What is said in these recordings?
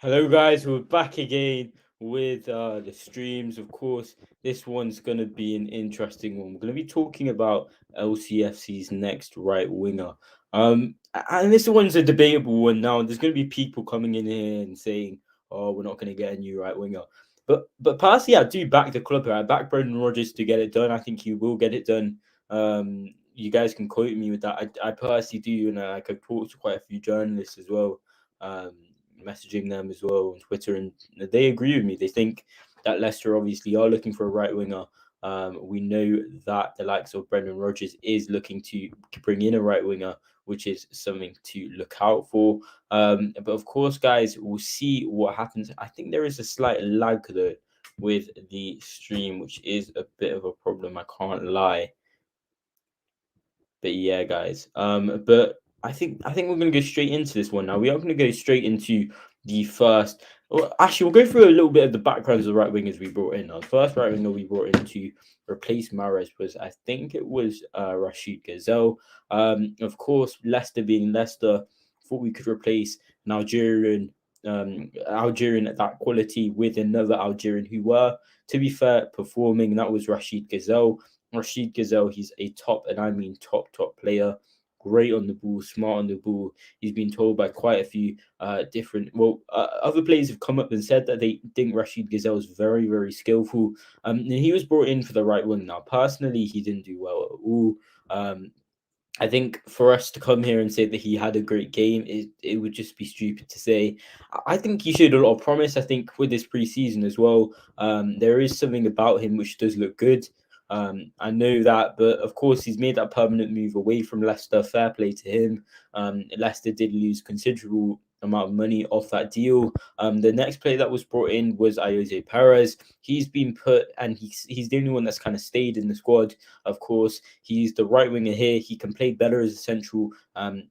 Hello, guys. We're back again with the streams. Of course, this one's going to be an interesting one. We're going to be talking about LCFC's next right winger. And this one's a debatable one now. There's going to be people coming in here and saying, "Oh, we're not going to get a new right winger." But personally, I do back the club here. I back Brendan Rodgers to get it done. I think he will get it done. You guys can quote me with that. I personally do, and I could talk to quite a few journalists as well. Um, Messaging them as well on Twitter, and they agree with me. They think that Leicester obviously are looking for a right winger. We know that the likes of Brendan Rodgers is looking to bring in a right winger, which is something to look out for. But of course, guys, we'll see what happens. I think there is a slight lag though with the stream, which is a bit of a problem. I can't lie. But yeah, guys. But I think we're gonna go straight into this one now. We are gonna go straight into the first. Well, actually, we'll go through a little bit of the backgrounds of the right wingers we brought in. Now, the first right winger we brought in to replace Mahrez was, I think it was Rashid Gazelle. Of course, Leicester being Leicester, thought we could replace an Algerian at that quality with another Algerian who were, to be fair, performing. That was Rashid Gazelle. Rashid Gazelle, he's a top, and I mean top player. Great on the ball, smart on the ball. He's been told by quite a few other players have come up and said that they think Rashid Gazelle is very skillful. And he was brought in for the right wing. Now, personally, he didn't do well at all. I think for us to come here and say that he had a great game, it would just be stupid to say. I think he showed a lot of promise. I think with this preseason as well, there is something about him which does look good. I know that, but of course he's made that permanent move away from Leicester. Fair play to him. Leicester did lose considerable amount of money off that deal. The next player that was brought in was Ayoze Perez. He's been put, and he's the only one that's kind of stayed in the squad. Of course, he's the right winger here. He can play better as a central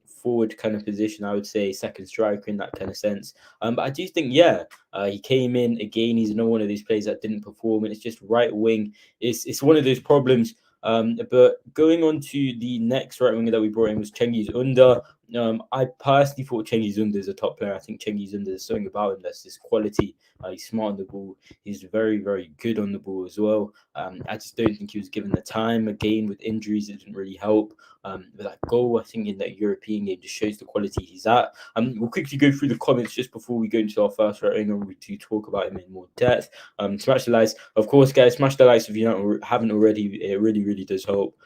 forward kind of position, I would say, second striker in that kind of sense. But I do think, yeah, he came in again. He's another one of these players that didn't perform, and it's just right wing. It's one of those problems. But going on to the next right winger that we brought in was Cengiz Under. I personally thought Cengiz Under is a top player. I think Cengiz Under is something about him that's this quality. He's smart on the ball. He's very good on the ball as well. I just don't think he was given the time. Again, with injuries, it didn't really help. But that goal, I think, in that European game just shows the quality he's at. We'll quickly go through the comments just before we go into our first right winger. We do talk about him in more depth. Smash the likes, of course, guys. Smash the likes if you haven't already. It really does help.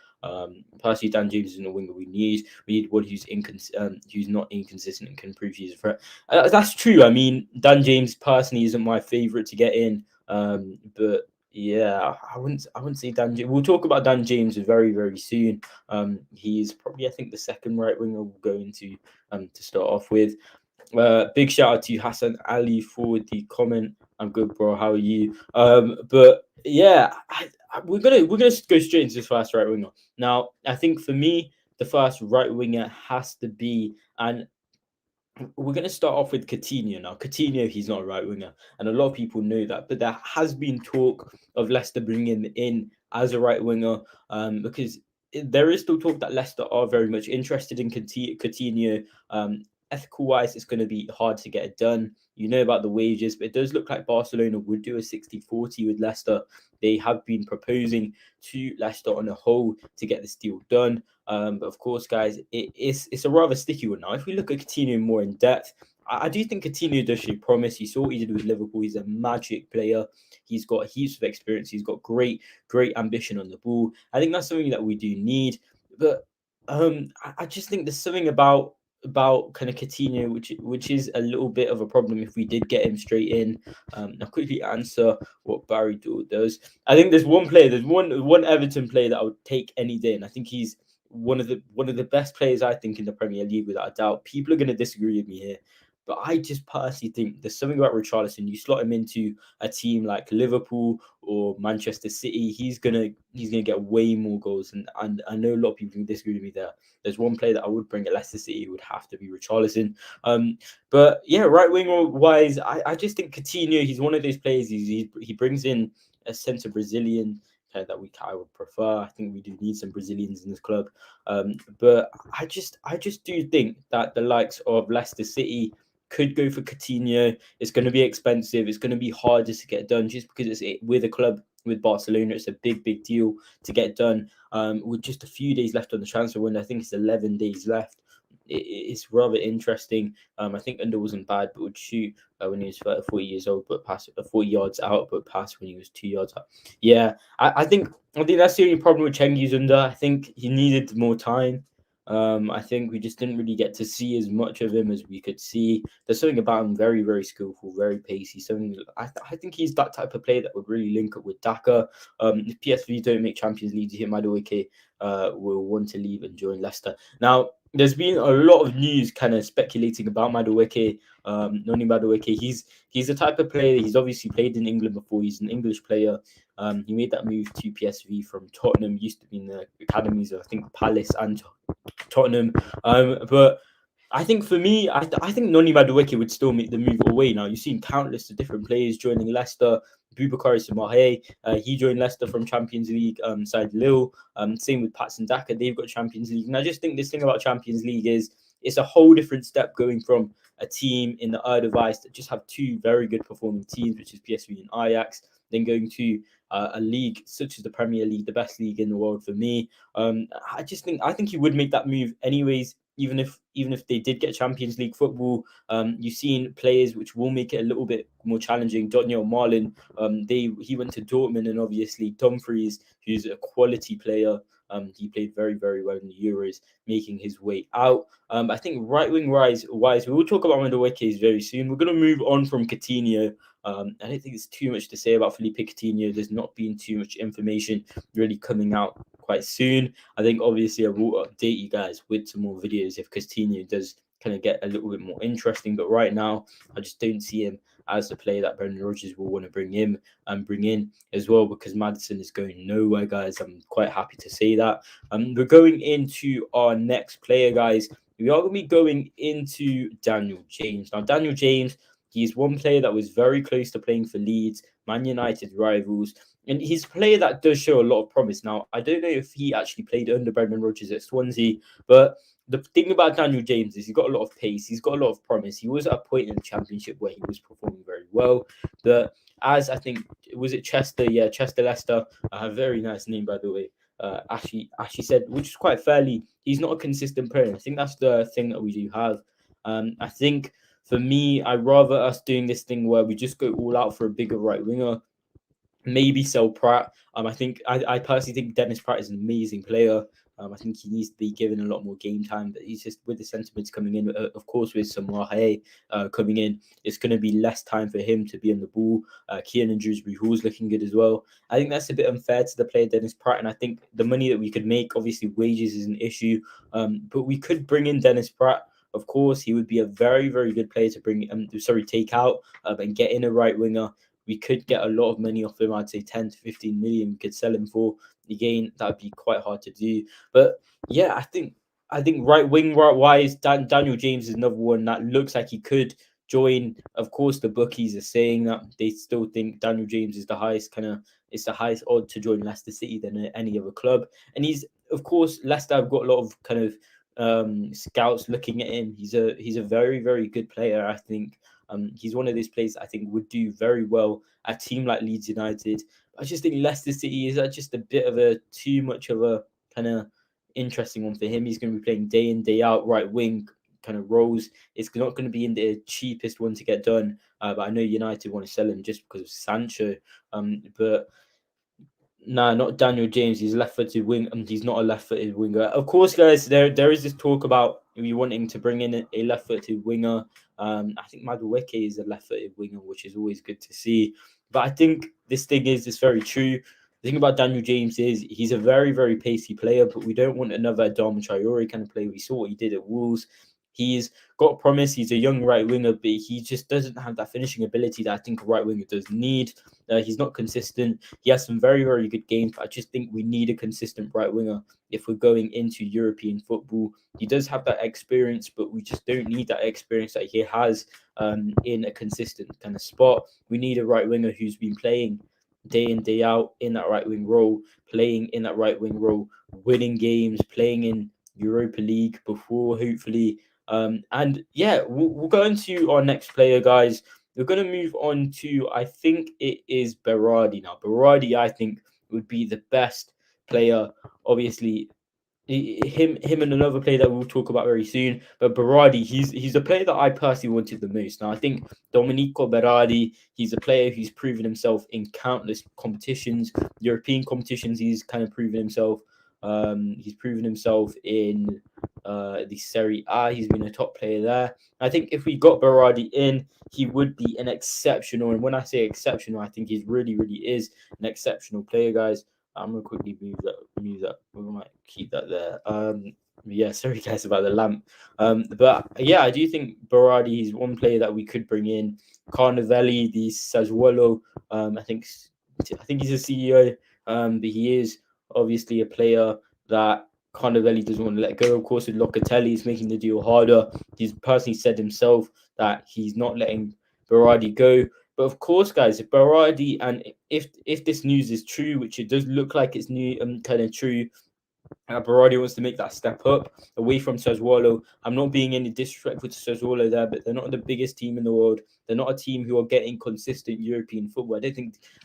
Personally, Dan James isn't a winger we need. We need one who's not inconsistent and can prove he's a threat. That's true. I mean, Dan James personally isn't my favourite to get in. But yeah, I wouldn't say Dan James. We'll talk about Dan James very soon. He's probably, I think, the second right winger we'll go into to start off with. Big shout out to Hassan Ali for the comment. I'm good, bro. How are you? But yeah, we're gonna go straight into this first right winger. Now, I think for me, the first right winger has to be, and we're going to start off with Coutinho now. Coutinho, he's not a right winger, and a lot of people know that. But there has been talk of Leicester bringing him in as a right winger, because there is still talk that Leicester are very much interested in Coutinho. Ethical wise, it's going to be hard to get it done. You know about the wages, but it does look like Barcelona would do a 60-40 with Leicester. They have been proposing to Leicester on a whole to get this deal done. But of course, guys, it's a rather sticky one now. If we look at Coutinho more in depth, I do think Coutinho does show promise. You saw what he did with Liverpool. He's a magic player. He's got heaps of experience. He's got great ambition on the ball. I think that's something that we do need. But I just think there's something about kind of Coutinho, which is a little bit of a problem if we did get him straight in. I'll quickly answer what Barry does. I think there's one Everton player that I would take any day, and I think he's one of the best players I think in the Premier League without a doubt. People are going to disagree with me here, but I just personally think there's something about Richarlison. You slot him into a team like Liverpool or Manchester City, he's gonna get way more goals. And I know a lot of people can disagree with me there. There's one player that I would bring at Leicester City, it would have to be Richarlison. But yeah, right winger wise, I just think Coutinho, he's one of those players. He brings in a sense of Brazilian that I would prefer. I think we do need some Brazilians in this club. But I just do think that the likes of Leicester City could go for Coutinho. It's going to be expensive. It's going to be harder to get done just because it's with a club with Barcelona. It's a big deal to get done. With just a few days left on the transfer window, I think it's 11 days left. It's rather interesting. I think Under wasn't bad, but would shoot when he was 40 years old, but pass 40 yards out, but pass when he was 2 yards out. Yeah, I think that's the only problem with Chengi's Under. I think he needed more time. I think we just didn't really get to see as much of him as we could see. There's something about him very skillful, very pacey. Something I think he's that type of player that would really link up with Daka. If PSV don't make Champions League, you hit Madueke will want to leave and join Leicester. Now, there's been a lot of news kind of speculating about Madueke. Noni Madueke, he's the type of player. He's obviously played in England before. He's an English player. He made that move to PSV from Tottenham. Used to be in the academies of, I think, Palace and Tottenham. But I think for me, I think Noni Madueke would still make the move away. Now, you've seen countless of different players joining Leicester. Boubacar Samahe, he joined Leicester from Champions League side Lille. Same with Patson Daka, they've got Champions League. And I just think this thing about Champions League is it's a whole different step going from a team in the Eredivisie that just have two very good performing teams, which is PSV and Ajax, then going to a league such as the Premier League, the best league in the world for me. I think he would make that move anyways. Even if they did get Champions League football, you've seen players which will make it a little bit more challenging. Daniel Marlin, he went to Dortmund, and obviously Dumfries, who's a quality player. He played very well in the Euros, making his way out. I think right wing wise, we will talk about Madueke very soon. We're going to move on from Coutinho. I don't think there's too much to say about Felipe Coutinho. There's not been too much information really coming out quite soon. I think obviously I will update you guys with some more videos if Coutinho does kind of get a little bit more interesting. But right now, I just don't see him as the player that Brendan Rodgers will want to bring in as well, because Maddison is going nowhere, guys. I'm quite happy to say that. We're going into our next player, guys. We are going to be going into Daniel James. Now, Daniel James, he's one player that was very close to playing for Leeds, Man United rivals. And he's a player that does show a lot of promise. Now, I don't know if he actually played under Brendan Rodgers at Swansea, but the thing about Daniel James is he's got a lot of pace. He's got a lot of promise. He was at a point in the Championship where he was performing very well. But as I think, was it Chester? Yeah, Chester Leicester. A very nice name, by the way. Ashley said, which is quite fairly, he's not a consistent player. I think that's the thing that we do have. I think for me, I'd rather us doing this thing where we just go all out for a bigger right winger. Maybe sell Pratt. I personally think Dennis Pratt is an amazing player. I think he needs to be given a lot more game time, but he's just, with the sentiments coming in, of course, with Samahe coming in, it's going to be less time for him to be on the ball. Kieran Dewsbury Hall's looking good as well. I think that's a bit unfair to the player Dennis Pratt, and I think the money that we could make, obviously wages is an issue, but we could bring in Dennis Pratt. Of course, he would be a very good player to take out and get in a right winger. We could get a lot of money off him. I'd say 10 to 15 million we could sell him for. Again, that'd be quite hard to do. But yeah, I think right wing wise, Daniel James is another one that looks like he could join. Of course, the bookies are saying that they still think Daniel James is the highest odd to join Leicester City than any other club. And he's, of course, Leicester have got a lot of kind of scouts looking at him. He's a very good player, I think. He's one of these players I think would do very well at a team like Leeds United. I just think Leicester City is just a bit of a too much of a kind of interesting one for him. He's going to be playing day in, day out, right wing kind of roles. It's not going to be in the cheapest one to get done. But I know United want to sell him just because of Sancho. But nah, not Daniel James. He's left-footed wing. He's not a left-footed winger. Of course, guys, there is this talk about we wanting to bring in a left-footed winger. I think Madueke is a left-footed winger, which is always good to see. But I think this thing is very true. The thing about Daniel James is he's a very pacey player, but we don't want another Adama Traore kind of player. We saw what he did at Wolves. He's got promise. He's a young right winger, but he just doesn't have that finishing ability that I think a right winger does need. He's not consistent. He has some very good games, but I just think we need a consistent right winger if we're going into European football. He does have that experience, but we just don't need that experience that he has in a consistent kind of spot. We need a right winger who's been playing day in, day out in that right wing role, winning games, playing in Europa League before hopefully And yeah, we'll go into our next player, guys. We're going to move on to, I think it is Beradi now. Beradi, I think, would be the best player. Obviously, him and another player that we'll talk about very soon. But Berardi, he's a player that I personally wanted the most. Now I think Domenico Berardi, he's a player who's proven himself in countless competitions, European competitions. He's kind of proven himself. He's proven himself in the Serie A. He's been a top player there. I think if we got Berardi in, he would be an exceptional. And when I say exceptional, I think he really is an exceptional player, guys. I'm gonna quickly move that. We might keep that there. Yeah, sorry guys about the lamp. But yeah, I do think Berardi is one player that we could bring in. Carnavelli, the Sassuolo. I think he's a CEO. But he is obviously a player that Carnavelli doesn't want to let go. Of course, with Locatelli, he's making the deal harder. He's personally said himself that he's not letting Berardi go. But of course, guys, if Berardi and if this news is true, which it does look like it's new kind of true, Berardi wants to make that step up away from Sassuolo. I'm not being any disrespectful to Sassuolo there, but they're not the biggest team in the world. They're not a team who are getting consistent European football.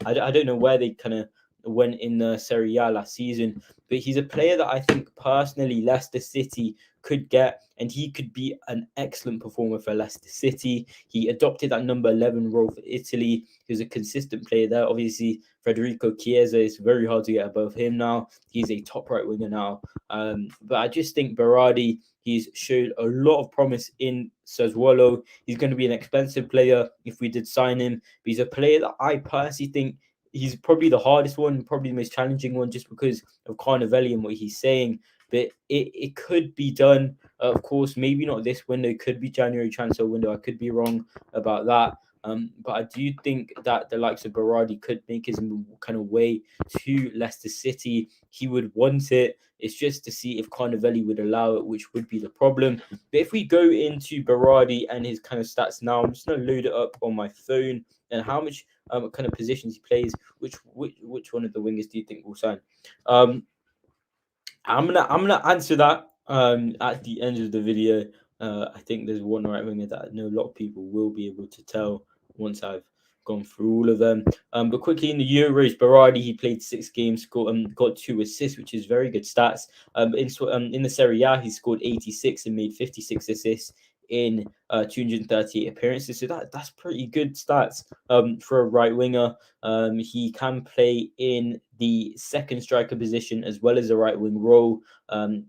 I don't know where they kind of went in the Serie A last season, but he's a player that I think personally Leicester City could get, and he could be an excellent performer for Leicester City. He adopted that number 11 role for Italy. He was a consistent player there. Obviously, Federico Chiesa is very hard to get above him now. He's a top right winger now. But I just think Berardi, he's showed a lot of promise in Sassuolo. He's going to be an expensive player if we did sign him. But he's a player that I personally think he's probably the hardest one, probably the most challenging one, just because of Carnavelli and what he's saying. But it could be done. Of course, maybe not this window. It could be January transfer window. I could be wrong about that. But I do think that the likes of Berardi could make his kind of way to Leicester City. He would want it. It's just to see if Carnavelli would allow it, which would be the problem. But if we go into Berardi and his kind of stats now, I'm just going to load it up on my phone and how much kind of positions he plays. Which one of the wingers do you think will sign? I'm gonna answer that at the end of the video. I think there's one right winger that I know a lot of people will be able to tell once I've gone through all of them. But quickly in the Euros, Berardi, he played 6 games, got 2 assists, which is very good stats. In the Serie A, he scored 86 and made 56 assists in 238 appearances. So that's pretty good stats for a right winger. He can play in the second striker position as well as a right wing role.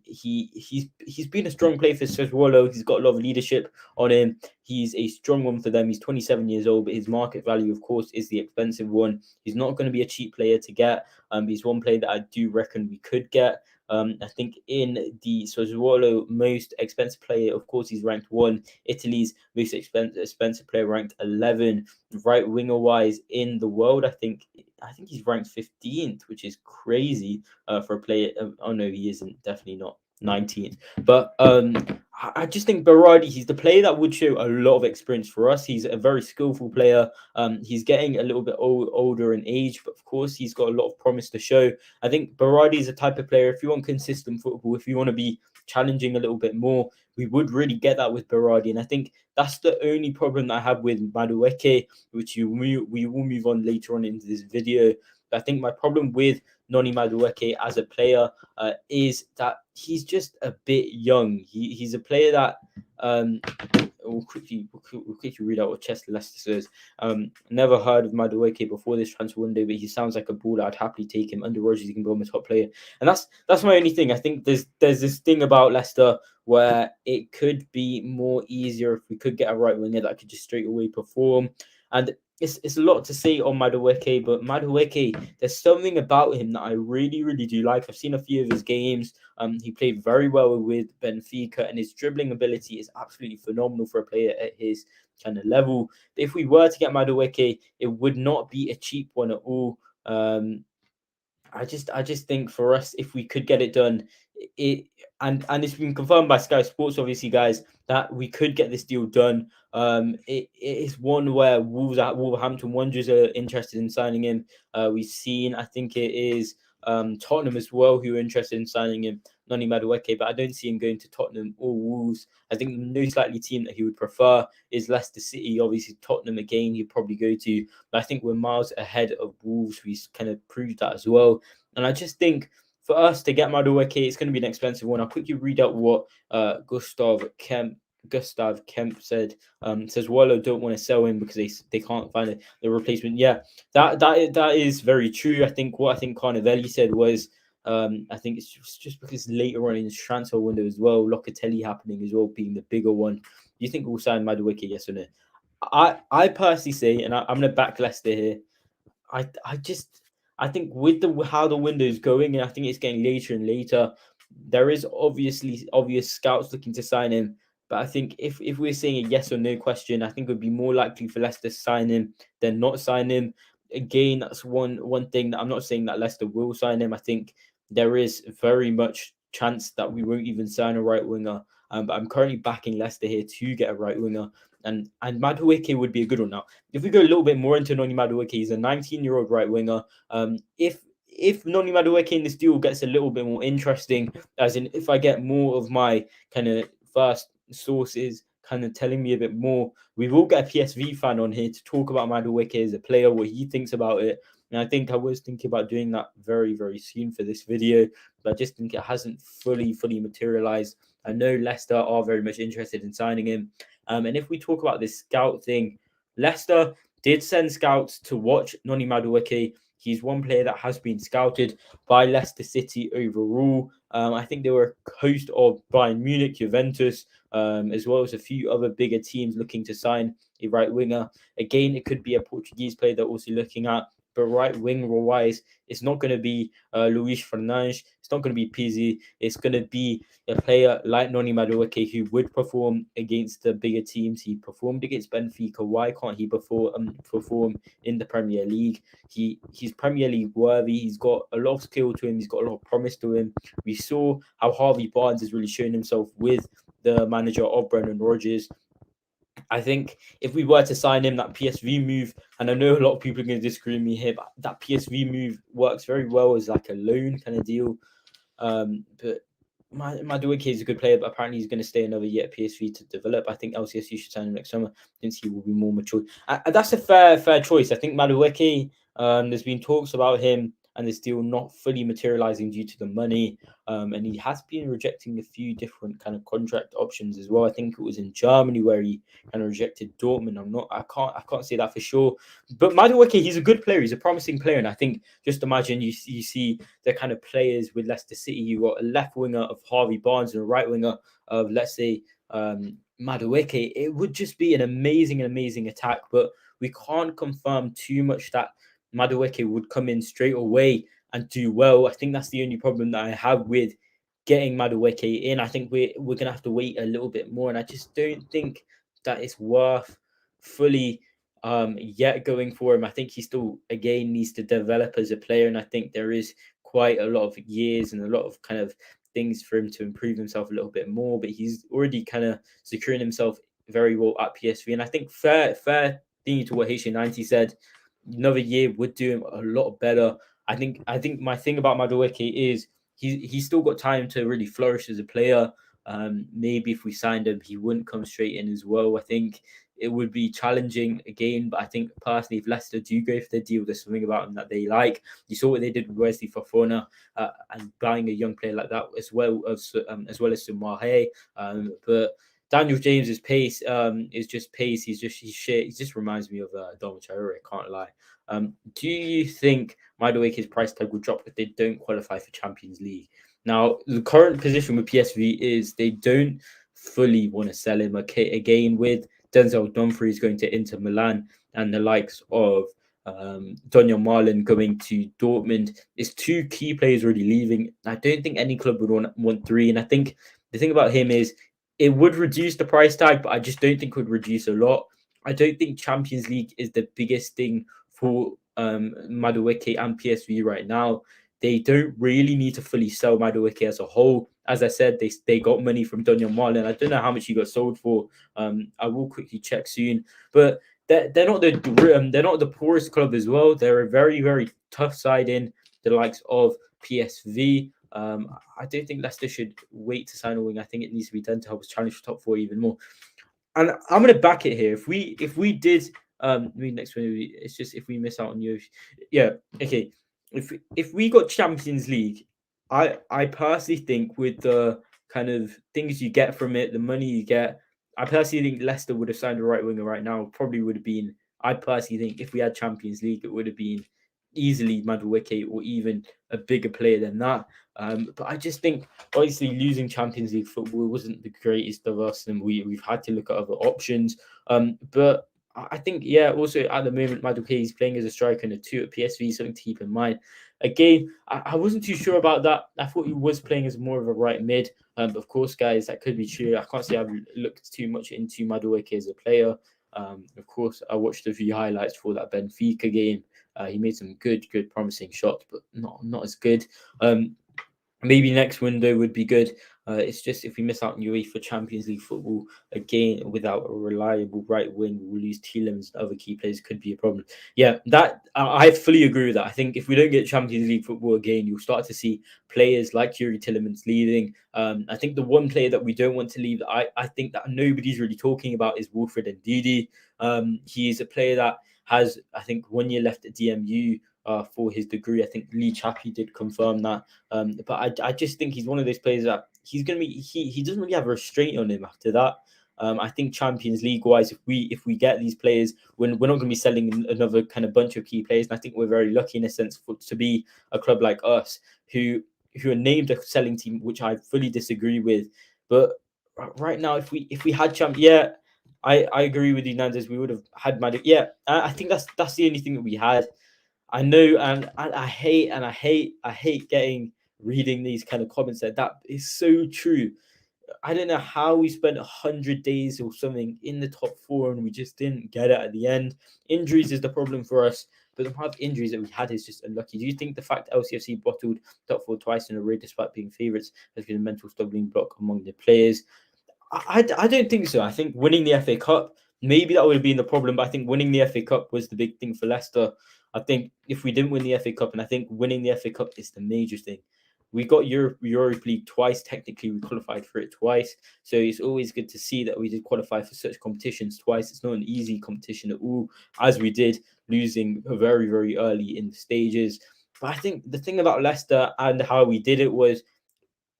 He's been a strong player for Sassuolo. He's got a lot of leadership on him. He's a strong one for them. He's 27 years old, but his market value, of course, is the expensive one. He's not going to be a cheap player to get. He's one player that I do reckon we could get. I think in the Sassuolo most expensive player, of course, he's ranked 1. Italy's most expensive player, ranked 11. Right winger wise in the world, I think he's ranked 15th, which is crazy for a player. Oh no, he isn't. Definitely not 19th. But I just think Berardi, he's the player that would show a lot of experience for us. He's a very skillful player. He's getting a little bit older in age, but of course he's got a lot of promise to show. I think Berardi is a type of player, if you want consistent football, if you want to be challenging a little bit more, we would really get that with Berardi. And I think that's the only problem that I have with Madueke, which we will move on later on into this video. But I think my problem with Noni Madueke as a player is that he's just a bit young. He's a player that we'll quickly read out what Chester Leicester says. Never heard of Madueke before this transfer window, but he sounds like a baller. I'd happily take him. Under Rodgers, he can become a top player. And that's my only thing. I think there's this thing about Leicester where it could be more easier if we could get a right winger that could just straight away perform. And it's a lot to say on Madueke, but Madueke, there's something about him that I really do like. I've seen a few of his games. He played very well with Benfica, and his dribbling ability is absolutely phenomenal for a player at his kind of level. But if we were to get Madueke, it would not be a cheap one at all. I just think for us, if we could get it done, and it's been confirmed by Sky Sports, obviously, guys, that we could get this deal done. It is one where Wolverhampton Wanderers are interested in signing him. We've seen, I think it is Tottenham as well, who are interested in signing him. Noni Madueke, but I don't see him going to Tottenham or Wolves. I think the most likely team that he would prefer is Leicester City. Obviously, Tottenham again, he'd probably go to. But I think we're miles ahead of Wolves. We kind of proved that as well. And I just think for us to get Madueke, it's going to be an expensive one. I'll quickly read out what Gustav Kemp said. Says Wallow don't want to sell him because they can't find the replacement. Yeah, that is very true. I think what Carnavelli said was I think it's just because later on in his transfer window as well, Locatelli happening as well, being the bigger one. Do you think we'll sign Madueke, yes or no? I personally say, and I'm going to back Leicester here. I think with how the window is going, and I think it's getting later and later, there is obviously obvious scouts looking to sign him. But I think if we're saying a yes or no question, I think it would be more likely for Leicester to sign him than not sign him. Again, that's one thing that I'm not saying that Leicester will sign him. I think there is very much chance that we won't even sign a right winger. But I'm currently backing Leicester here to get a right winger. And Madueke would be a good one. Now, if we go a little bit more into Noni Madueke, he's a 19-year-old right winger. If Noni Madueke in this deal gets a little bit more interesting, as in if I get more of my kind of first sources kind of telling me a bit more, we will get a PSV fan on here to talk about Madueke as a player, what he thinks about it. And I think I was thinking about doing that very, very soon for this video, but I just think it hasn't fully materialized. I know Leicester are very much interested in signing him. And if we talk about this scout thing, Leicester did send scouts to watch Noni Madueke. He's one player that has been scouted by Leicester City overall. I think they were a host of Bayern Munich, Juventus, as well as a few other bigger teams looking to sign a right winger. Again, it could be a Portuguese player they're also looking at. But right winger wise, it's not going to be Luis Fernandes. It's not going to be Pizzi. It's going to be a player like Noni Madueke who would perform against the bigger teams. He performed against Benfica. Why can't he perform in the Premier League? He's Premier League worthy. He's got a lot of skill to him. He's got a lot of promise to him. We saw how Harvey Barnes has really shown himself with the manager of Brendan Rodgers. I think if we were to sign him, that PSV move, and I know a lot of people are going to disagree with me here, but that PSV move works very well as like a loan kind of deal. But Madueke is a good player, but apparently he's going to stay another year at PSV to develop. I think LCSU should sign him next summer since he will be more mature. And that's a fair choice. I think Madueke, there's been talks about him and this deal not fully materializing due to the money. And he has been rejecting a few different kind of contract options as well. I think it was in Germany where he kind of rejected Dortmund. I can't say that for sure. But Madueke, he's a good player. He's a promising player. And I think just imagine you see the kind of players with Leicester City. You got a left winger of Harvey Barnes and a right winger of, let's say, Madueke. It would just be an amazing attack. But we can't confirm too much that Madueke would come in straight away and do well. I think that's the only problem that I have with getting Madueke in. I think we're gonna have to wait a little bit more, and I just don't think that it's worth fully yet going for him. I think he still again needs to develop as a player, and I think there is quite a lot of years and a lot of kind of things for him to improve himself a little bit more. But he's already kind of securing himself very well at PSV, and I think fair thing to what HA90 said. Another year would do him a lot better. I think my thing about Madueke is he's still got time to really flourish as a player. Maybe if we signed him, he wouldn't come straight in as well. I think it would be challenging again, but I think personally, if Leicester do go for the deal, there's something about him that they like. You saw what they did with Wesley Fofana and buying a young player like that as well as Soumaré. But Daniel James's pace is just pace. He just reminds me of Dom Traore, I can't lie. Do you think Madueke's price tag will drop if they don't qualify for Champions League? Now, the current position with PSV is they don't fully want to sell him. Okay, again, with Denzel Dumfries going to Inter Milan and the likes of Daniel Marlin going to Dortmund, it's two key players already leaving. I don't think any club would want three. And I think the thing about him is it would reduce the price tag, but I just don't think it would reduce a lot. I don't think Champions League is the biggest thing for Madueke and PSV right now. They don't really need to fully sell Madueke as a whole. As I said, they got money from Daniel Marlin. I don't know how much he got sold for. I will quickly check soon. But they're not the poorest club as well. They're a very tough side in the likes of PSV. I don't think Leicester should wait to sign a wing. I think it needs to be done to help us challenge for top four even more. And I'm gonna back it here. If we did next one, it's just if we miss out on you. Yeah, okay. If we got Champions League, I personally think with the kind of things you get from it, the money you get, I personally think Leicester would have signed a right winger right now. Probably would have been. I personally think if we had Champions League, it would have been easily Madueke or even a bigger player than that. But I just think obviously losing Champions League football wasn't the greatest of us, and we've had to look at other options. But I think also at the moment Madueke is playing as a striker and a two at PSV, something to keep in mind. Again, I wasn't too sure about that. I thought he was playing as more of a right mid. But of course, guys, that could be true. I can't say I've looked too much into Madueke as a player. Of course, I watched a few highlights for that Benfica game. He made some good, promising shots, but not as good. Maybe next window would be good. It's just if we miss out on UEFA Champions League football again without a reliable right wing, we'll lose Tielemans and other key players. Could be a problem. Yeah, that I fully agree with that. I think if we don't get Champions League football again, you'll start to see players like Yuri Tielemans leaving. I think the one player that we don't want to leave, that I think that nobody's really talking about, is Wilfred Ndidi. He is a player that has, I think, 1 year left at DMU. For his degree, I think Lee Chappie did confirm that. But I just think he's one of those players that he's going to be. He doesn't really have a restraint on him after that. I think Champions League wise, if we get these players, we're not going to be selling another kind of bunch of key players. And I think we're very lucky in a sense to be a club like us who are named a selling team, which I fully disagree with. But right now, if we had I agree with you, Nandes. We would have had Magic. Yeah, I think that's the only thing that we had. I know, and I hate reading these kind of comments. That is so true. I don't know how we spent 100 days or something in the top four and we just didn't get it at the end. Injuries is the problem for us, but the amount of injuries that we had is just unlucky. Do you think the fact LCFC bottled top four twice in a row despite being favourites has been a mental stumbling block among the players? I don't think so. I think winning the FA Cup, maybe that would have been the problem, but I think winning the FA Cup was the big thing for Leicester. I think if we didn't win the FA Cup, and I think winning the FA Cup is the major thing. We got Europa League twice. Technically, we qualified for it twice. So it's always good to see that we did qualify for such competitions twice. It's not an easy competition at all, as we did, losing very, very early in the stages. But I think the thing about Leicester and how we did it was,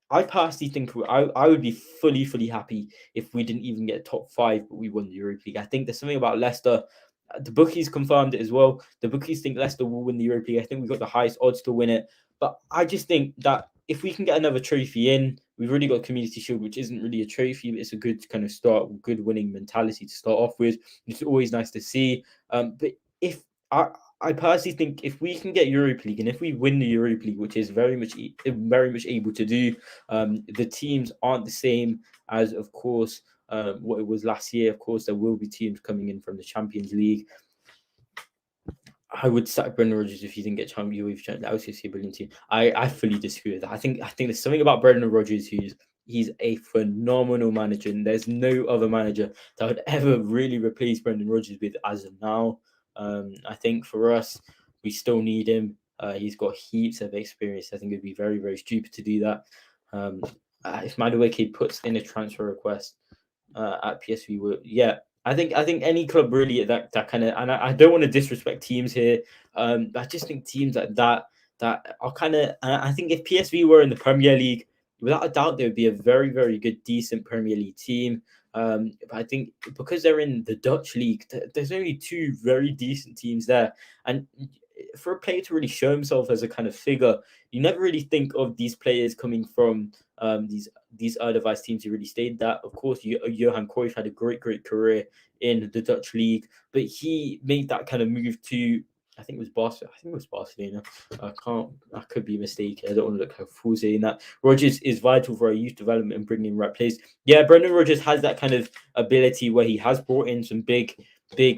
I personally think I would be fully happy if we didn't even get top five, but we won the Europa League. I think there's something about Leicester. The bookies confirmed it as well. The bookies think Leicester will win the Europa League. I think we've got the highest odds to win it. But I just think that if we can get another trophy in, we've already got Community Shield, which isn't really a trophy, but it's a good kind of start, good winning mentality to start off with. It's always nice to see. But if I personally think if we can get Europa League and if we win the Europa League, which is very much able to do, the teams aren't the same as, of course, what it was last year. Of course, there will be teams coming in from the Champions League. I would sack Brendan Rodgers if he didn't get Champions League. That was a brilliant team. I fully disagree with that. I think there's something about Brendan Rodgers he's a phenomenal manager, and there's no other manager that would ever really replace Brendan Rodgers with as of now. I think for us, we still need him. He's got heaps of experience. I think it'd be very, very stupid to do that. If Madueke puts in a transfer request at PSV, I think any club really that kind of, and I don't want to disrespect teams here. I just think teams like that are kind of. I think if PSV were in the Premier League, without a doubt, they would be a very, very good, decent Premier League team. But I think because they're in the Dutch league, there's only two very decent teams there, and for a player to really show himself as a kind of figure, you never really think of these players coming from these Eredivisie teams who really stayed that. Of course, Johan Cruyff had a great career in the Dutch league, but he made that kind of move to, I think it was Barcelona. I could be mistaken. I don't want to look like a fool saying that. Rodgers is vital for our youth development and bringing in right players. Yeah, Brendan Rodgers has that kind of ability where he has brought in some big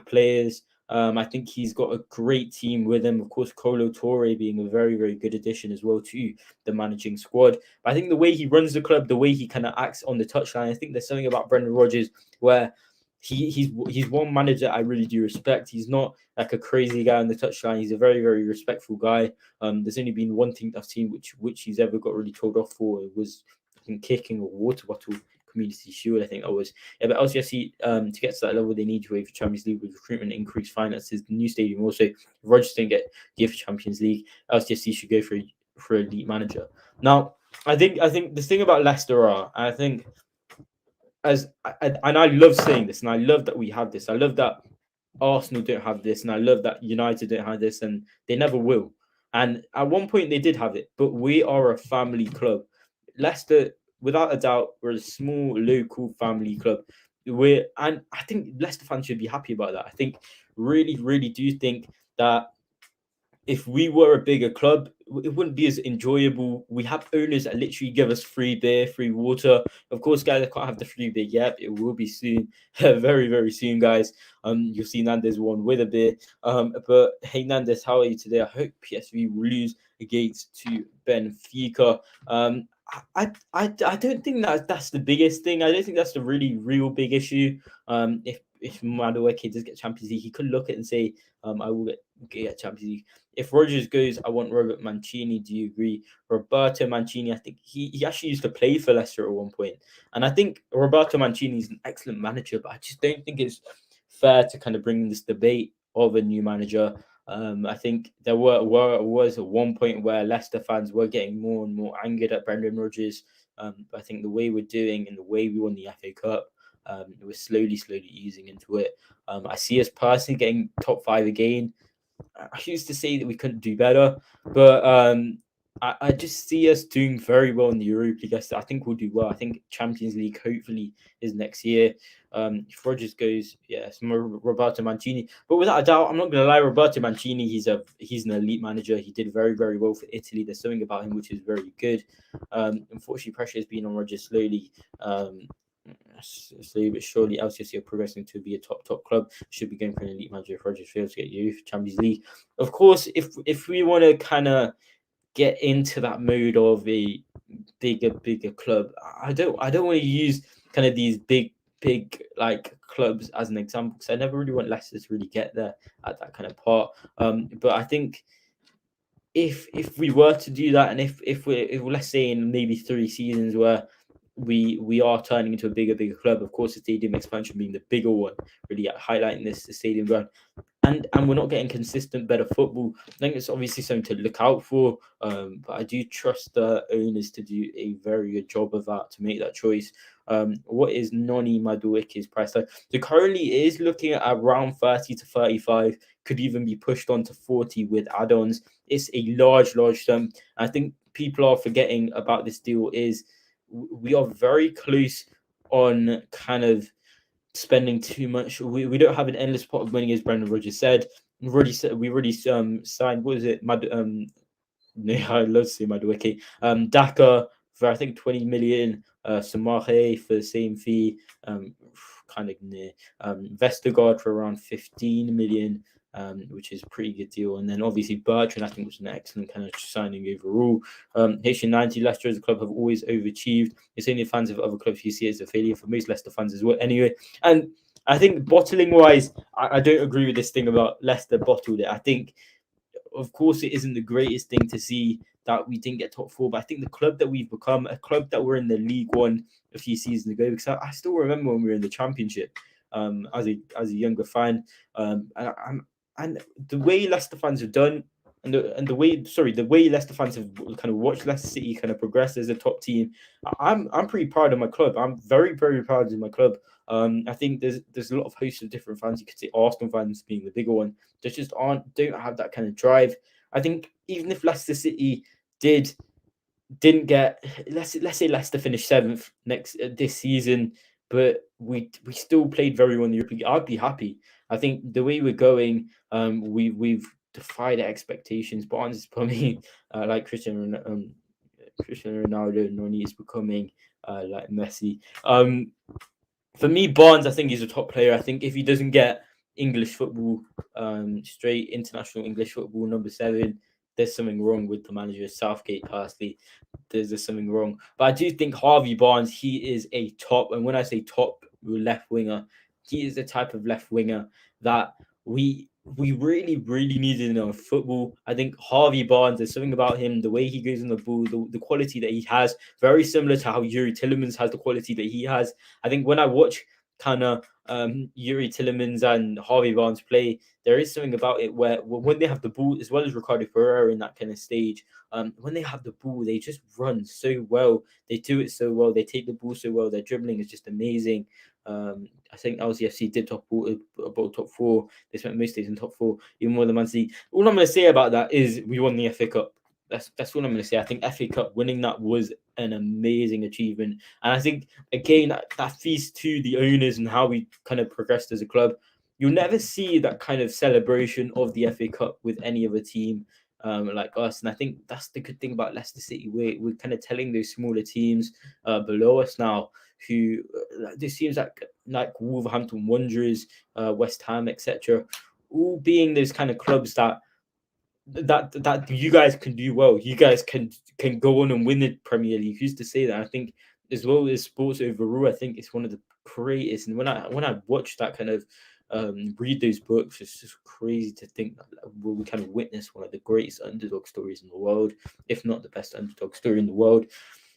players. I think he's got a great team with him. Of course, Kolo Touré being a very, very good addition as well to the managing squad. But I think the way he runs the club, the way he kind of acts on the touchline, I think there's something about Brendan Rodgers where he's one manager I really do respect. He's not like a crazy guy on the touchline. He's a very, very respectful guy. There's only been one thing I've seen which he's ever got really told off for. It was, I think, kicking a water bottle Community Shield. I think that was. Yeah, but LCFC, to get to that level, they need to wait for Champions League with recruitment, increased finances, the new stadium. Also, if Rodgers didn't get the Champions League, LCFC should go for a elite manager. Now, I think the thing about Leicester I think, and I love saying this, and I love that we have this. I love that Arsenal don't have this, and I love that United don't have this, and they never will. And at one point they did have it, but we are a family club. Leicester, without a doubt, we're a small local family club. And I think Leicester fans should be happy about that. I think really, really do think that if we were a bigger club, it wouldn't be as enjoyable. We have owners that literally give us free beer, free water. Of course, guys, I can't have the free beer yet. It will be soon, very, very soon, guys. You'll see Nandes won with a beer. But hey, Nandes, how are you today? I hope PSV will lose against to Benfica. I don't think that's the biggest thing. I don't think that's the really real big issue. If Madueke does get Champions League, he could look at it and say, I will get Champions League. If Rodgers goes, I want Robert Mancini. Do you agree? Roberto Mancini, I think he actually used to play for Leicester at one point. And I think Roberto Mancini is an excellent manager, but I just don't think it's fair to kind of bring this debate of a new manager. I think there was at one point where Leicester fans were getting more and more angered at Brendan Rodgers. But I think the way we're doing and the way we won the FA Cup, we're slowly easing into it. I see us personally getting top 5 again. I used to say that we couldn't do better, but I just see us doing very well in the Europa League. I think we'll do well. I think Champions League hopefully is next year. If Rodgers goes, it's Roberto Mancini. But without a doubt, I'm not going to lie, Roberto Mancini, he's an elite manager. He did very, very well for Italy. There's something about him which is very good. Unfortunately, pressure has been on Rodgers slowly. Slowly but surely, LCFC are progressing to be a top club. Should be going for an elite manager if Rodgers fails to get youth Champions League. Of course, if we want to kind of get into that mode of a bigger club, I don't want to use kind of these big like clubs as an example, because I never really want Leicester to really get there at that kind of part. But I think if we were to do that, and if let's say in maybe 3 seasons where we are turning into a bigger club, of course the stadium expansion being the bigger one, really highlighting the stadium ground, and we're not getting consistent better football, I think it's obviously something to look out for. But I do trust the owners to do a very good job of that, to make that choice. What is Noni Madueke's price tag? So currently it is looking at around 30 to 35, could even be pushed on to 40 with add-ons. It's a large sum. I think people are forgetting about this deal is we are very close on kind of spending too much. We don't have an endless pot of money, as Brendan Rodgers said. We already signed, what is it? I love to say Madueke. Daka for I think 20 million. Samare for the same fee, kind of near. Vestergaard for around 15 million. Which is a pretty good deal. And then obviously Bertrand, I think, was an excellent kind of signing overall. HN90, Leicester as a club have always overachieved. It's only fans of other clubs you see as a failure for most Leicester fans as well. Anyway, and I think bottling wise, I don't agree with this thing about Leicester bottled it. I think, of course, it isn't the greatest thing to see that we didn't get top 4, but I think the club that we've become, a club that were in the League One a few seasons ago, because I still remember when we were in the Championship as a younger fan, and the way Leicester fans have done, and the way Leicester fans have kind of watched Leicester City kind of progress as a top team, I'm pretty proud of my club. I'm very, very proud of my club. I think there's a lot of hosts of different fans. You could say Arsenal fans being the bigger one. They just don't have that kind of drive. I think even if Leicester City didn't get, let's say Leicester finished 7th this season, but we still played very well in the European League, I'd be happy. I think the way we're going, we've defied expectations. Barnes is becoming like Cristiano Ronaldo. Noni is becoming like Messi. For me, Barnes, I think he's a top player. I think if he doesn't get English football, straight international English football, number 7, there's something wrong with the manager. Southgate, personally, there's something wrong. But I do think Harvey Barnes, he is a top, and when I say top left winger, he is the type of left winger that we really needed in our football. I think Harvey Barnes, there's something about him, the way he goes on the ball, the quality that he has, very similar to how Yuri Tillemans has the quality that he has. I think when I watch kind of Yuri Tillemans and Harvey Barnes play, there is something about it where when they have the ball, as well as Ricardo Pereira in that kind of stage, when they have the ball, they just run so well. They do it so well. They take the ball so well. Their dribbling is just amazing. I think Lcfc did about top four. They spent most days in top four, even more than Man City. All I'm going to say about that is we won the FA Cup. That's all I'm going to say. I think FA Cup winning that was an amazing achievement, and I think again that feeds to the owners and how we kind of progressed as a club. You'll never see that kind of celebration of the FA Cup with any other team like us, and I think that's the good thing about Leicester City. We're kind of telling those smaller teams below us now, who this seems like Wolverhampton Wanderers, West Ham, etc., all being those kind of clubs that you guys can do well. You guys can go on and win the Premier League. Who's to say that? I think as well as sports overall, I think it's one of the greatest. And when I watch that kind of read those books, it's just crazy to think that we kind of witness one of the greatest underdog stories in the world, if not the best underdog story in the world.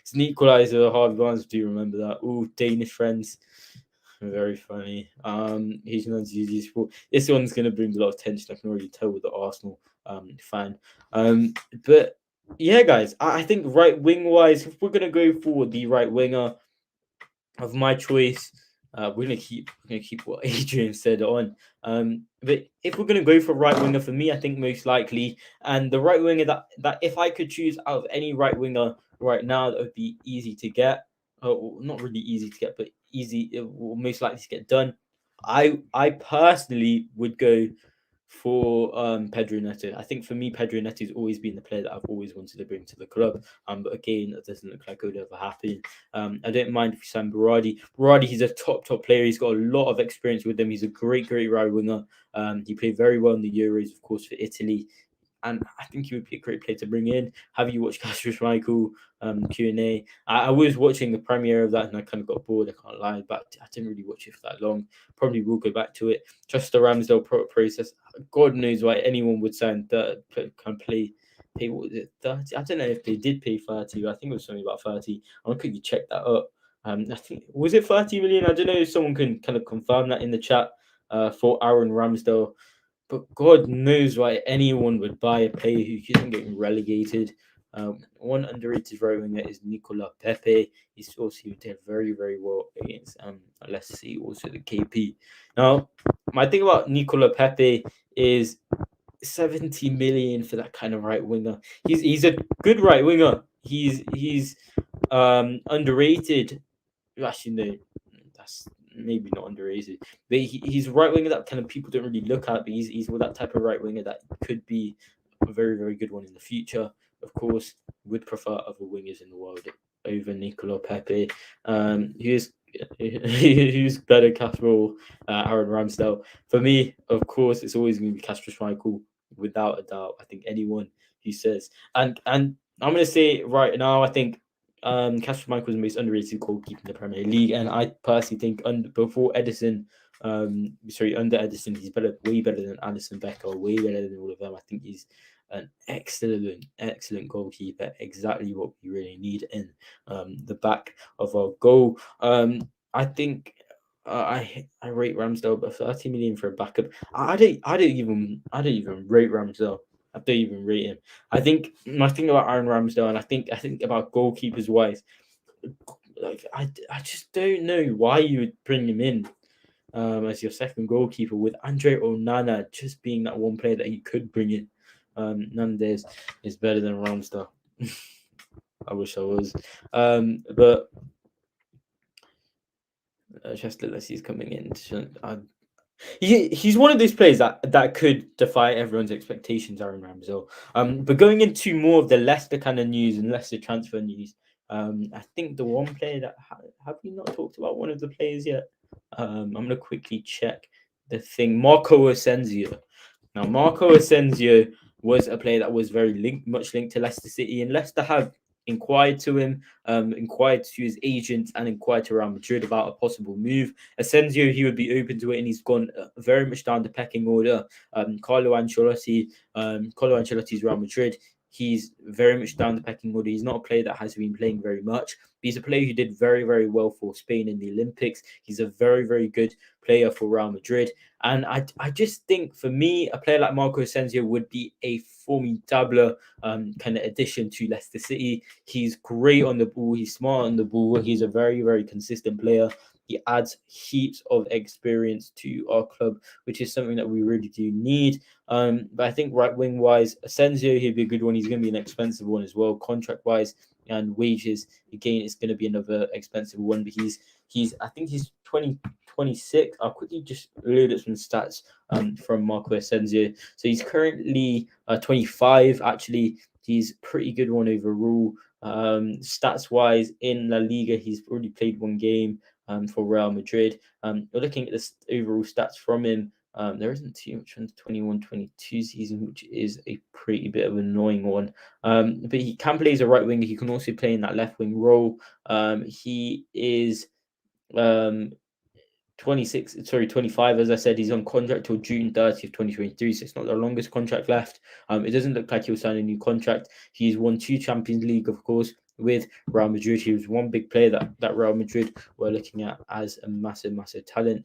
It's an equaliser. Harvey Barnes, do you remember that? Oh, Danish friends. Very funny. He's not easy sport. This one's gonna bring a lot of tension. I can already tell with the Arsenal fan. But yeah, guys, I think right wing wise, if we're gonna go for the right winger of my choice, we're gonna keep what Adrian said on. But if we're gonna go for right winger, for me, I think most likely, and the right winger that if I could choose out of any right winger right now, that would be easy to get. Not really easy to get, but easy, it will most likely to get done. I personally would go for Pedro Neto. I think for me, Pedro Neto has always been the player that I've always wanted to bring to the club. But again, that doesn't look like it would ever happen. I don't mind if you sign Beradi. Beradi, he's a top player. He's got a lot of experience with them. He's a great right winger. He played very well in the Euros, of course, for Italy. And I think he would be a great player to bring in. Have you watched Casper Schmeichel Q&A? I was watching the premiere of that and I kind of got bored, I can't lie, but I didn't really watch it for that long. Probably will go back to it. Just the Ramsdale process. God knows why anyone would sign that can pay what was it, 30? I don't know if they did pay 30. I think it was something about 30. I'm gonna quickly check that up. I think was it 30 million? I don't know if someone can kind of confirm that in the chat for Aaron Ramsdale. But God knows why anyone would buy a player who isn't getting relegated. One underrated right winger is Nicola Pepe. He's also did very well against let's see, also the KP. Now, my thing about Nicola Pepe is 70 million for that kind of right winger. He's a good right winger. He's underrated. Actually, no, that's maybe not underrated, but he's a right winger that kind of people don't really look at, but he's that type of right winger that could be a very good one in the future. Of course, would prefer other wingers in the world over Nicola Pepe. Who's better, Casper or Aaron Ramsdale? For me, of course, it's always going to be Casper Schmeichel, without a doubt. I think anyone who says, and I'm going to say right now, I think Casper Schmeichel was the most underrated goalkeeper in the Premier League, and I personally think under Edison, he's way better than Alisson Becker, way better than all of them. I think he's an excellent goalkeeper, exactly what we really need in the back of our goal. I think I rate Ramsdale, but 30 million for a backup, I don't even rate Ramsdale. I don't even rate him. I think my thing about Aaron Ramsdale, and I think about goalkeepers wise, like I just don't know why you would bring him in as your second goalkeeper, with Andre Onana just being that one player that you could bring in. Nandez is better than Ramsdale. I wish I was, but Chester Leslie's coming in. He's one of those players that could defy everyone's expectations, Aaron Ramsdale. But going into more of the Leicester kind of news and Leicester transfer news, I think the one player that have we not talked about one of the players yet? I'm gonna quickly check the thing. Marco Asensio. Now, Marco Asensio was a player that was very much linked to Leicester City, and Leicester have inquired to him, inquired to his agent, and inquired to Real Madrid about a possible move. Asensio, he would be open to it, and he's gone very much down the pecking order. Carlo Ancelotti's Real Madrid. He's very much down the pecking order. He's not a player that has been playing very much. But he's a player who did very, very well for Spain in the Olympics. He's a very, very good player for Real Madrid. And I just think, for me, a player like Marco Asensio would be a formidable kind of addition to Leicester City. He's great on the ball. He's smart on the ball. He's a very, very consistent player. He adds heaps of experience to our club, which is something that we really do need. But I think right wing wise, Asensio, he'd be a good one. He's going to be an expensive one as well, contract wise and wages. Again, it's going to be another expensive one. But I think he's 26. I'll quickly just load up some stats from Marco Asensio. So he's currently 25. Actually, he's a pretty good one overall. Stats wise, in La Liga, he's already played one game for Real Madrid. You're looking at the overall stats from him. There isn't too much on the 21-22 season, which is a pretty bit of an annoying one. But he can play as a right winger. He can also play in that left wing role. He is 25, as I said. He's on contract till June 30th, 2023, so it's not the longest contract left. It doesn't look like he'll sign a new contract. He's won 2 Champions League, of course, with Real Madrid. He was one big player that Real Madrid were looking at as a massive, massive talent.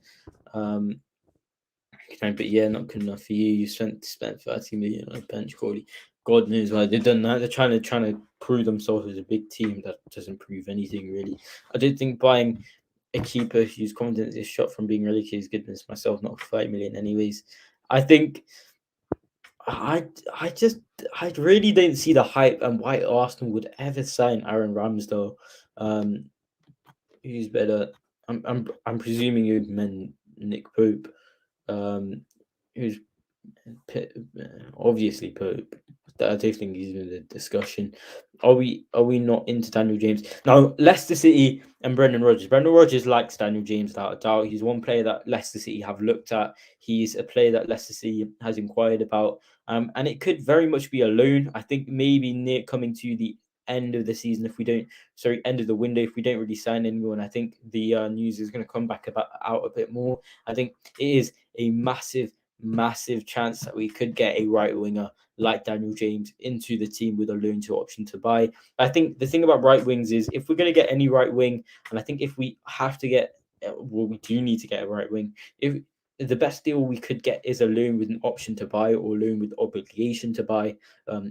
But yeah, not good enough for you. You spent 30 million on a bench, Corey. God knows why they've done that. They're trying to prove themselves as a big team. That doesn't prove anything, really. I don't think buying a keeper whose confidence is shot from being relegated is goodness myself, not 5 million anyways. I think I really don't see the hype and why Arsenal would ever sign Aaron Ramsdale. Who's better? I'm presuming you'd meant Nick Pope, who's obviously Pope. I don't think he's in the discussion. Are we not into Daniel James? Now, Leicester City and Brendan Rodgers. Brendan Rodgers likes Daniel James without a doubt. He's one player that Leicester City have looked at. He's a player that Leicester City has inquired about. And it could very much be a loan. I think maybe near coming to the end of the season, end of the window, if we don't really sign anyone, I think the news is going to come back out a bit more. I think it is a massive chance that we could get a right winger like Daniel James into the team with a loan to option to buy. I think the thing about right wings is, if we're going to get any right wing, and I think if we have to get, we do need to get a right wing. If the best deal we could get is a loan with an option to buy or a loan with obligation to buy.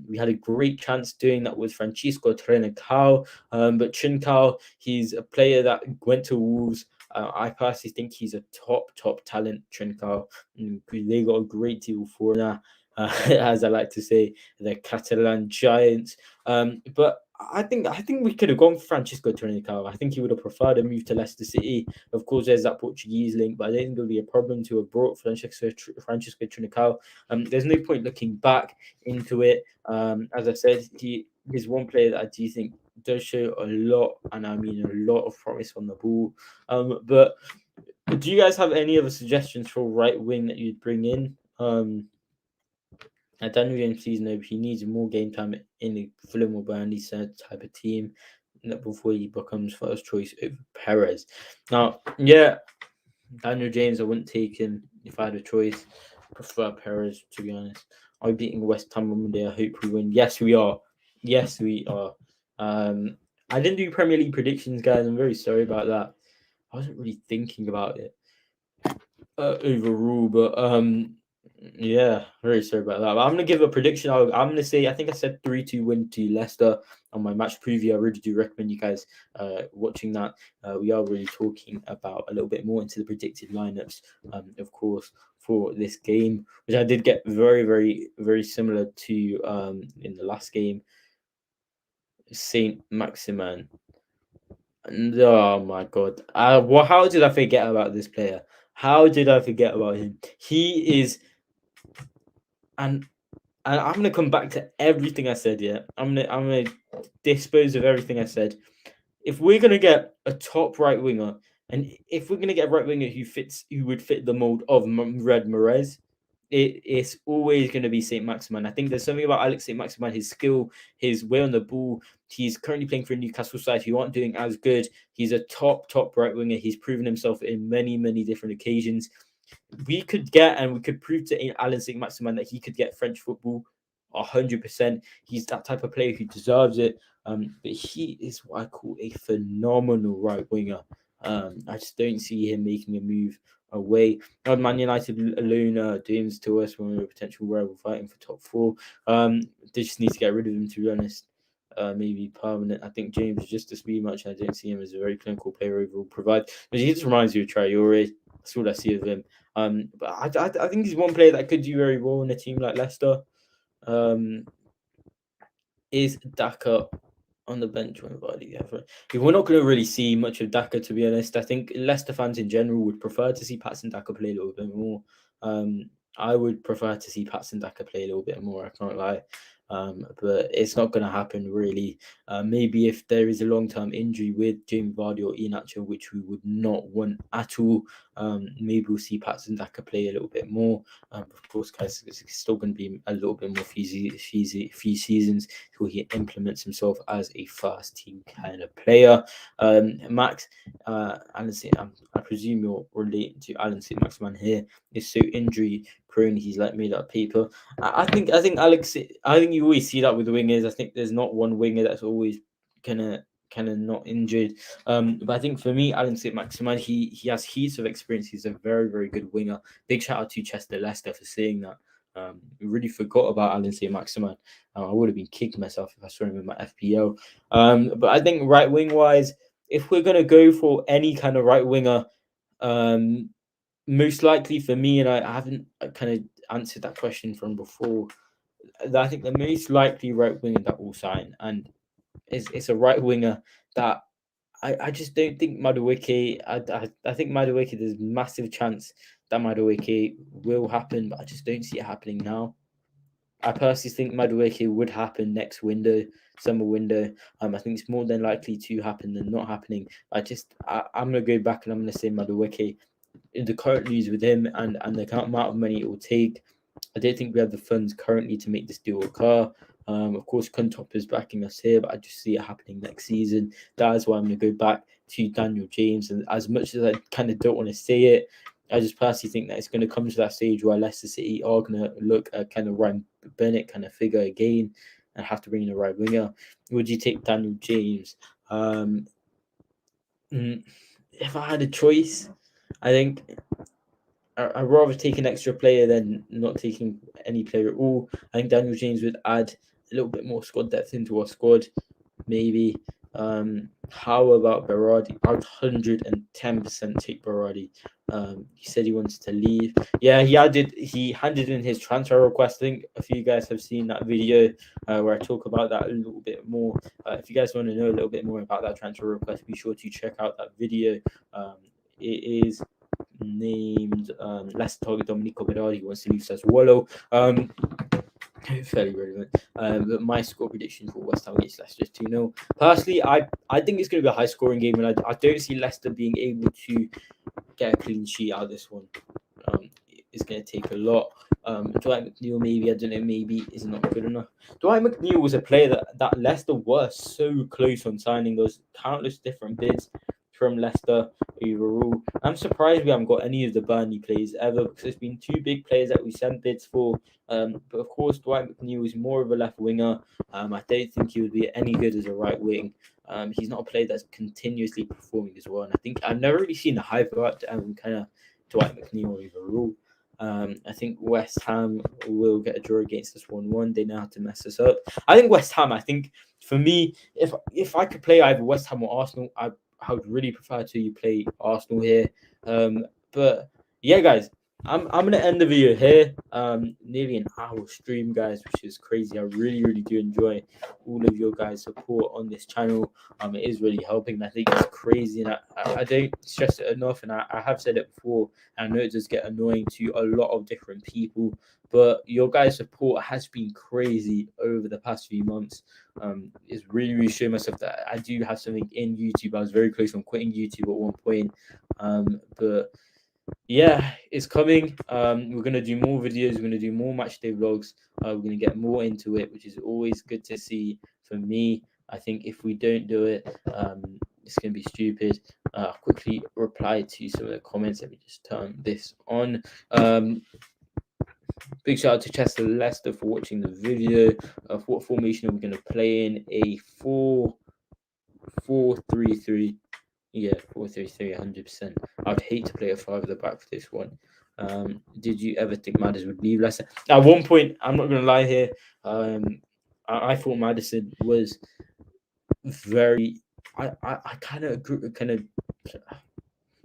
We had a great chance doing that with Francisco Trincao, but Trincao, he's a player that went to Wolves. I personally think he's a top talent, Trincao. They got a great deal for that, as I like to say, the Catalan giants. But I think we could have gone for Francisco Trincao. I think he would have preferred a move to Leicester City. Of course, there's that Portuguese link, but I don't think there'll be a problem to have brought Francisco Trincao. There's no point looking back into it. As I said, he is one player that I do think does show a lot, and I mean a lot of promise on the ball. But do you guys have any other suggestions for right wing that you'd bring in? Daniel James season over, he needs more game time in the Fulham or Burnley type of team before he becomes first choice over Perez. Now, yeah, Daniel James, I wouldn't take him if I had a choice. I prefer Perez, to be honest. Are we beating West Ham on Monday? I hope we win. Yes, we are. I didn't do Premier League predictions, guys. I'm very sorry about that. I wasn't really thinking about it overall, but yeah, very sorry about that. But I'm gonna give a prediction. I'm gonna say, I think I said 3-2 win to Leicester on my match preview. I really do recommend you guys watching that. We are really talking about a little bit more into the predicted lineups, of course, for this game, which I did get very, very, very similar to in the last game. Saint Maximin. And, oh my god! How did I forget about this player? How did I forget about him? He is, and I'm gonna come back to everything I said. Yeah, I'm gonna dispose of everything I said. If we're gonna get a top right winger, and if we're gonna get a right winger who would fit the mold of Red Mahrez, it's always going to be Saint Maximin. I think there's something about Alex Saint Maximin, his skill, his way on the ball. He's currently playing for a Newcastle side who aren't doing as good. He's a top right winger. He's proven himself in many different occasions. We could prove to Alan Saint Maximin that he could get French football 100%. He's that type of player who deserves it. But he is what I call a phenomenal right winger. I just don't see him making a move away. Man United alone doings to us when we're a potential rival fighting for top 4. They just need to get rid of him, to be honest. Maybe permanent. I think James is just a speed match. I don't see him as a very clinical player overall. But he just reminds you of Traore. That's all I see of him. But I think he's one player that could do very well in a team like Leicester. Is Daka on the bench when Beradi? We're not going to really see much of Daka, to be honest. I think Leicester fans in general would prefer to see Patson Daka play a little bit more. I would prefer to see Patson Daka play a little bit more, I can't lie. But it's not going to happen really. Maybe if there is a long-term injury with Jamie Vardy or Iheanacho, which we would not want at all, maybe we'll see Patson Daka play a little bit more. Of course, guys, it's still going to be a little bit more few seasons till he implements himself as a first-team kind of player. Max, Alan St. I presume you're relating to Alan St. Maximin here. Is so injury prone. He's like made up paper. I think Alex. I think you always see that with the wingers. I think there's not one winger that's always kind of not injured. But I think for me, Alan St. Maximin, he has heaps of experience. He's a very good winger. Big shout out to Chester Leicester for saying that. Really forgot about Alan St. Maximin. I would have been kicking myself if I saw him in my FPL. But I think right wing wise, if we're gonna go for any kind of right winger, most likely for me, and I haven't kind of answered that question from before, I think the most likely right winger that will sign, and it's a right winger that I just don't think Madueke. I think Madueke, there's massive chance that Madueke will happen, but I just don't see it happening now. I personally think Madueke would happen next summer window. I think it's more than likely to happen than not happening. I'm going to go back and I'm going to say Madueke. In the current news with him and the amount of money it will take, I don't think we have the funds currently to make this deal occur. Of course, Kuntop is backing us here, but I just see it happening next season. That is why I'm going to go back to Daniel James. And as much as I kind of don't want to say it, I just personally think that it's going to come to that stage where Leicester City are going to look at kind of Ryan Bennett kind of figure again and have to bring in a right winger. Would you take Daniel James? If I had a choice, I think I'd rather take an extra player than not taking any player at all. I think Daniel James would add a little bit more squad depth into our squad, maybe. How about Beradi? I would 110% take Beradi. He said he wanted to leave. Yeah, he handed in his transfer request. I think a few guys have seen that video where I talk about that a little bit more. If you guys want to know a little bit more about that transfer request, be sure to check out that video. It is named Leicester target Domenico Berardi wants to leave as Wallow. Fairly relevant. But my score prediction for West Ham against Leicester is 2-0. Personally, I think it's going to be a high scoring game, and I don't see Leicester being able to get a clean sheet out of this one. It's going to take a lot. Dwight McNeil, maybe, I don't know, maybe is not good enough. Dwight McNeil was a player that Leicester were so close on signing. Those countless different bids from Leicester overall. I'm surprised we haven't got any of the Burnley players ever, because there's been two big players that we sent bids for. But of course, Dwight McNeil is more of a left winger. I don't think he would be any good as a right wing. He's not a player that's continuously performing as well. And I think I've never really seen the hype about kind of Dwight McNeil overall. I think West Ham will get a draw against us 1-1. They know how to mess us up. I think West Ham, for me, if I could play either West Ham or Arsenal, I would really prefer to play Arsenal here. But yeah, guys, I'm gonna end the video here. Nearly an hour stream, guys, which is crazy. I really do enjoy all of your guys' support on this channel. It is really helping. I think it's crazy, and I don't stress it enough. And I have said it before. I know it does get annoying to a lot of different people, but your guys' support has been crazy over the past few months. It's really showing myself that I do have something in YouTube. I was very close on quitting YouTube at one point, but yeah, it's coming. We're gonna do more videos. We're gonna do more match day vlogs. We're gonna get more into it, which is always good to see for me. I think if we don't do it, it's gonna be stupid. I'll quickly reply to some of the comments. Let me just turn this on. Big shout out to Chester Leicester for watching the video of what formation are we going to play in. A 4-4-3-3. Yeah, 4-3-3, 100%. I'd hate to play a 5 at the back for this one. Did you ever think Maddison would leave Leicester? At one point, I'm not going to lie here. I thought Maddison was very. I kind of agree.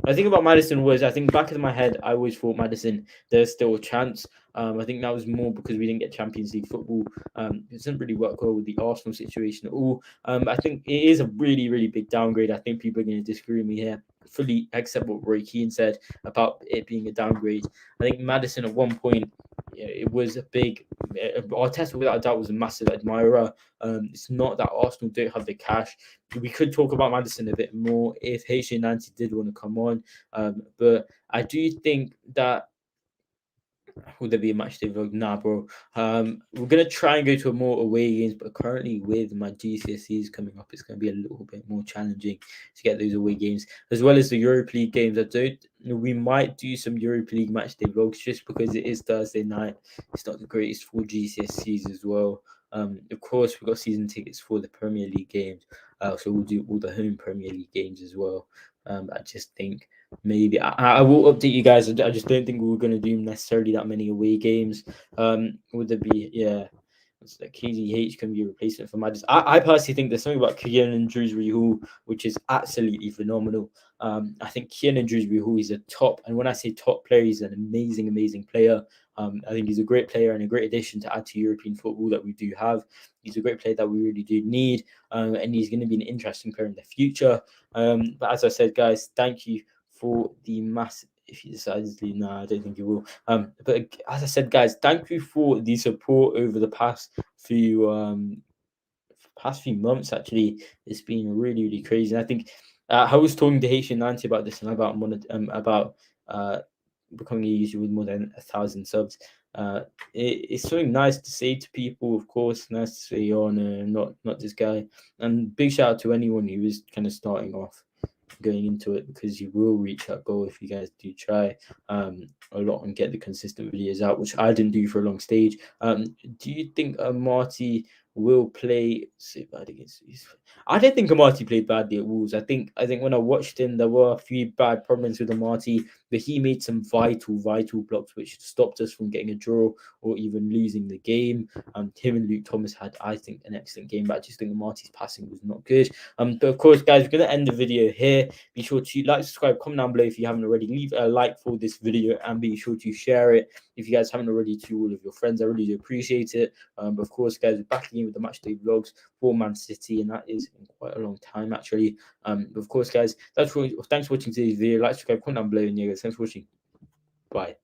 I think about Maddison was, I think back of my head, I always thought Maddison, there's still a chance. I think that was more because we didn't get Champions League football. It doesn't really work well with the Arsenal situation at all. I think it is a really, really big downgrade. I think people are going to disagree with me here. Fully accept what Roy Keane said about it being a downgrade. I think Maddison at one point, it was a big. Arteta, without a doubt, was a massive admirer. It's not that Arsenal don't have the cash. We could talk about Maddison a bit more if HA90 did want to come on. But I do think that would there be a match day vlog? Nah, bro. We're gonna try and go to a more away games, but currently with my GCSEs coming up, it's gonna be a little bit more challenging to get those away games, as well as the Europa League games. We might do some Europa League match day vlogs just because it is Thursday night. It's not the greatest for GCSEs as well. Of course, we've got season tickets for the Premier League games, so we'll do all the home Premier League games as well. I just think maybe I will update you guys. I just don't think we were going to do necessarily that many away games. Would there be? Yeah, it's like KZH can be a replacement for Madison. I personally think there's something about Kieran Dewsbury Hall which is absolutely phenomenal. I think Kieran Dewsbury Hall is a top, and when I say top player, he's an amazing player. I think he's a great player and a great addition to add to European football that we do have. He's a great player that we really do need, and he's going to be an interesting player in the future. But as I said, guys, thank you for the mass. If he decides to leave, I don't think he will. But as I said, guys, thank you for the support over the past few months. Actually, it's been really crazy. And I think I was talking to Haitian Nancy about this and about becoming a user with more than 1,000 subs. It's something nice to say to people, of course. Nice to say, oh no, not this guy. And big shout out to anyone who is kind of starting off going into it, because you will reach that goal if you guys do try a lot and get the consistent videos out, which I didn't do for a long stage. Do you think Marty will play so bad against these? I didn't think Amati played badly at Wolves. I think when I watched him, there were a few bad problems with Amati, but he made some vital blocks which stopped us from getting a draw or even losing the game. Him and Luke Thomas had, I think, an excellent game, but I just think Amati's passing was not good. But of course, guys, we're gonna end the video here. Be sure to like, subscribe, comment down below if you haven't already. Leave a like for this video and be sure to share it if you guys haven't already to all of your friends. I really do appreciate it. But of course, guys, we're back again with the matchday vlogs for Man City, and that is in quite a long time actually. But of course, guys, thanks for watching today's video. Like, subscribe, comment down below, and yeah, guys, thanks for watching. Bye.